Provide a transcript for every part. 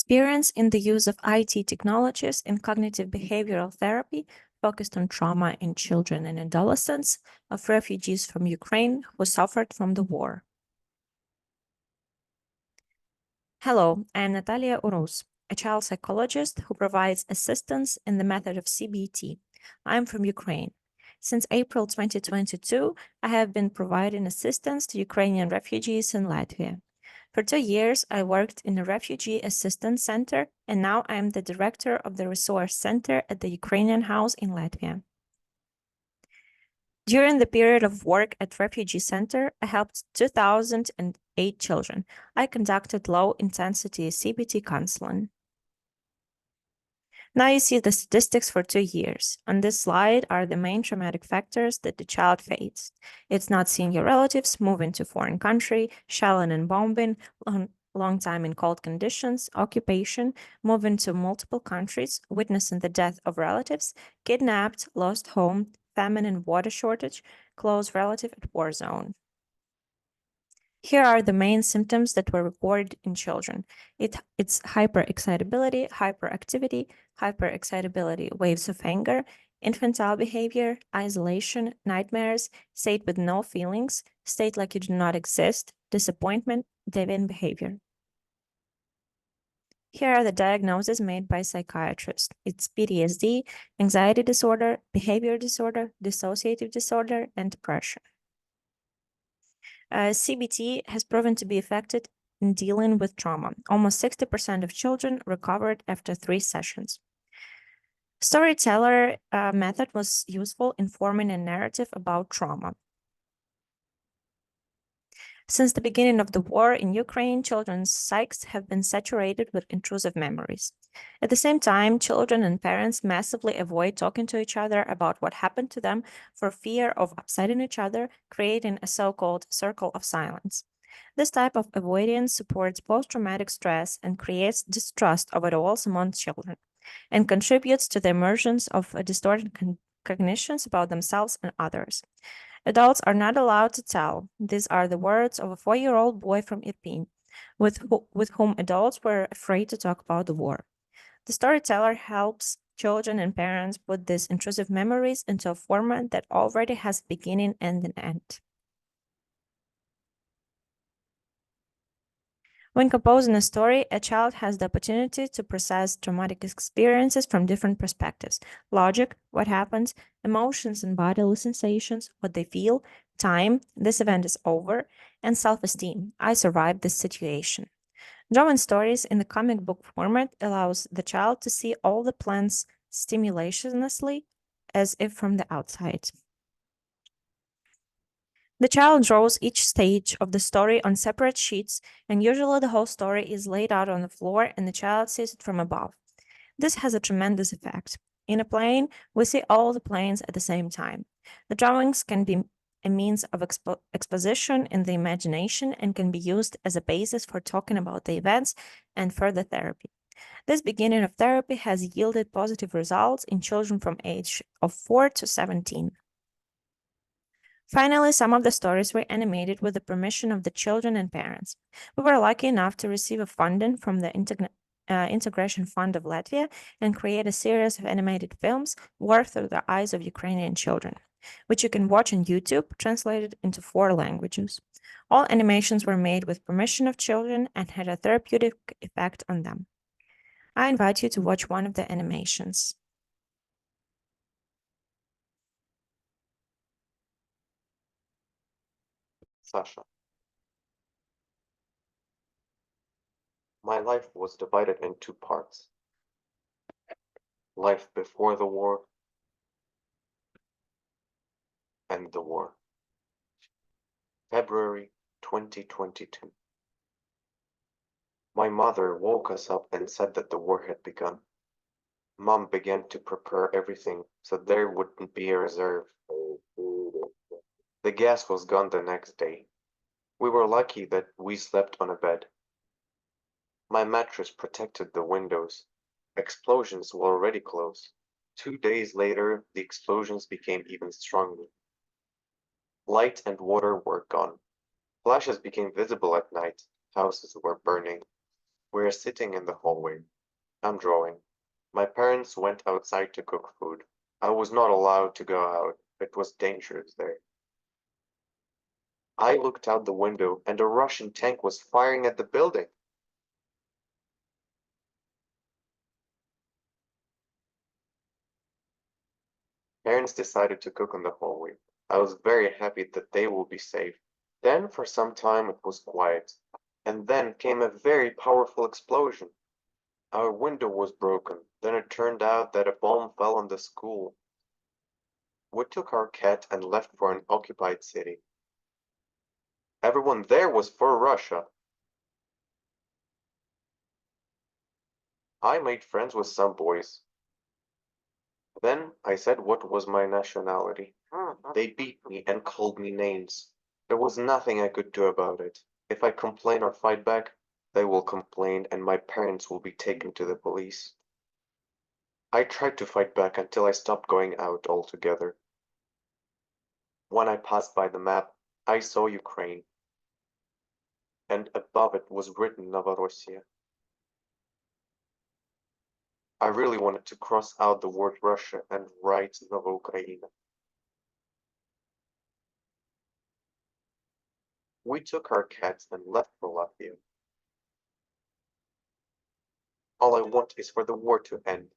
experience in the use of IT technologies in cognitive behavioral therapy focused on trauma in children and adolescents of refugees from Ukraine who suffered from the war. Hello, I am Natalia Urus, a child psychologist who provides assistance in the method of CBT. I am from Ukraine. Since April 2022, I have been providing assistance to Ukrainian refugees in Latvia. For 2 years, I worked in a refugee assistance center, and now I am the director of the resource center at the Ukrainian House in Latvia. During the period of work at Refugee Center, I helped 2,008 children. I conducted low-intensity CBT counseling. Now you see the statistics for 2 years. On this slide are the main traumatic factors that the child faced. It's not seeing your relatives, moving to foreign country, shelling and bombing, long time in cold conditions, occupation, moving to multiple countries, witnessing the death of relatives, kidnapped, lost home, famine and water shortage, close relative at war zone. Here are the main symptoms that were reported in children. It's hyperexcitability, hyperexcitability, waves of anger, infantile behavior, isolation, nightmares, state with no feelings, state like you do not exist, disappointment, deviant behavior. Here are the diagnoses made by psychiatrists. It's PTSD, anxiety disorder, behavior disorder, dissociative disorder, and depression. CBT has proven to be effective in dealing with trauma. Almost 60% of children recovered after 3 sessions. Storyteller method was useful in forming a narrative about trauma. Since the beginning of the war in Ukraine, children's psyches have been saturated with intrusive memories. At the same time, children and parents massively avoid talking to each other about what happened to them for fear of upsetting each other, creating a so-called circle of silence. This type of avoidance supports post-traumatic stress and creates distrust of adults among children, and contributes to the emergence of distorted cognitions about themselves and others. Adults are not allowed to tell. These are the words of a 4-year-old boy from Irpin, with whom adults were afraid to talk about the war. The storyteller helps children and parents put these intrusive memories into a format that already has a beginning and an end. When composing a story, a child has the opportunity to process traumatic experiences from different perspectives: logic, what happens, emotions and bodily sensations, what they feel, time, this event is over, and self-esteem, I survived this situation. Drawing stories in the comic book format allows the child to see all the plans stimulationlessly, as if from the outside. The child draws each stage of the story on separate sheets, and usually the whole story is laid out on the floor and the child sees it from above. This has a tremendous effect. In a plane, we see all the planes at the same time. The drawings can be a means of exposition in the imagination and can be used as a basis for talking about the events and further therapy. This beginning of therapy has yielded positive results in children from age of 4 to 17. Finally, some of the stories were animated with the permission of the children and parents. We were lucky enough to receive funding from the Integration Fund of Latvia and create a series of animated films worked through the eyes of Ukrainian children, which you can watch on YouTube, translated into 4 languages. All animations were made with permission of children and had a therapeutic effect on them. I invite you to watch one of the animations. Sasha. My life was divided in 2 parts. Life before the war and the war. February 2022. My mother woke us up and said that the war had begun. Mom began to prepare everything so there wouldn't be a reserve. The gas was gone the next day. We were lucky that we slept on a bed. My mattress protected the windows. Explosions were already close. 2 days later, the explosions became even stronger. Light and water were gone. Flashes became visible at night. Houses were burning. We're sitting in the hallway. I'm drawing. My parents went outside to cook food. I was not allowed to go out. It was dangerous there. I looked out the window and a Russian tank was firing at the building. Parents decided to cook in the hallway. I was very happy that they will be safe. Then for some time it was quiet. And then came a very powerful explosion. Our window was broken. Then it turned out that a bomb fell on the school. We took our cat and left for an occupied city. Everyone there was for Russia. I made friends with some boys. Then I said what was my nationality. They beat me and called me names. There was nothing I could do about it. If I complain or fight back, they will complain and my parents will be taken to the police. I tried to fight back until I stopped going out altogether. When I passed by the map, I saw Ukraine, and above it was written Novorossiya. I really wanted to cross out the word Russia and write Novoukraina. We took our cats and left for Latvia. All I want is for the war to end,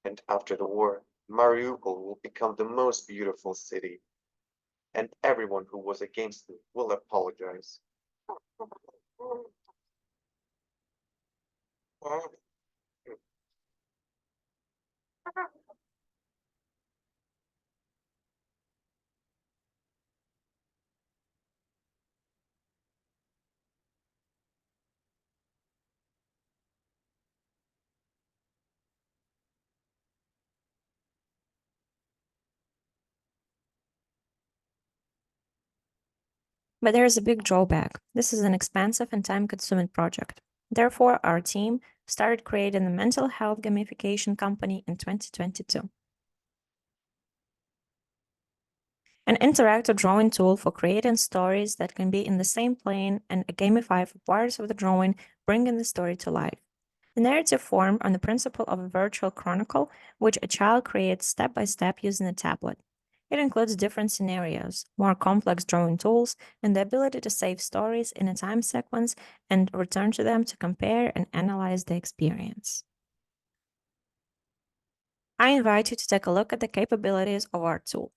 and after the war, Mariupol will become the most beautiful city, and everyone who was against me will apologize. But there is a big drawback. This is an expensive and time-consuming project. Therefore, our team started creating the mental health gamification company in 2022. An interactive drawing tool for creating stories that can be in the same plane and gamify for parts of the drawing, bringing the story to life. The narrative form on the principle of a virtual chronicle, which a child creates step by step using a tablet. It includes different scenarios, more complex drawing tools, and the ability to save stories in a time sequence and return to them to compare and analyze the experience. I invite you to take a look at the capabilities of our tool.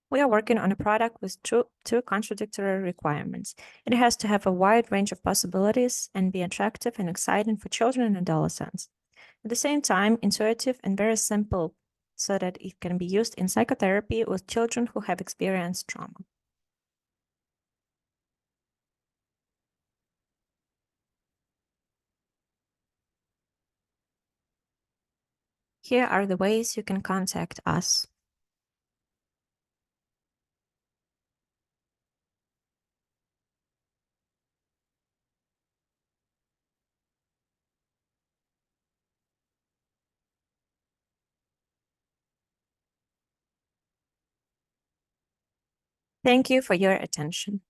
We are working on a product with two contradictory requirements. It has to have a wide range of possibilities and be attractive and exciting for children and adolescents. At the same time, intuitive and very simple so that it can be used in psychotherapy with children who have experienced trauma. Here are the ways you can contact us. Thank you for your attention.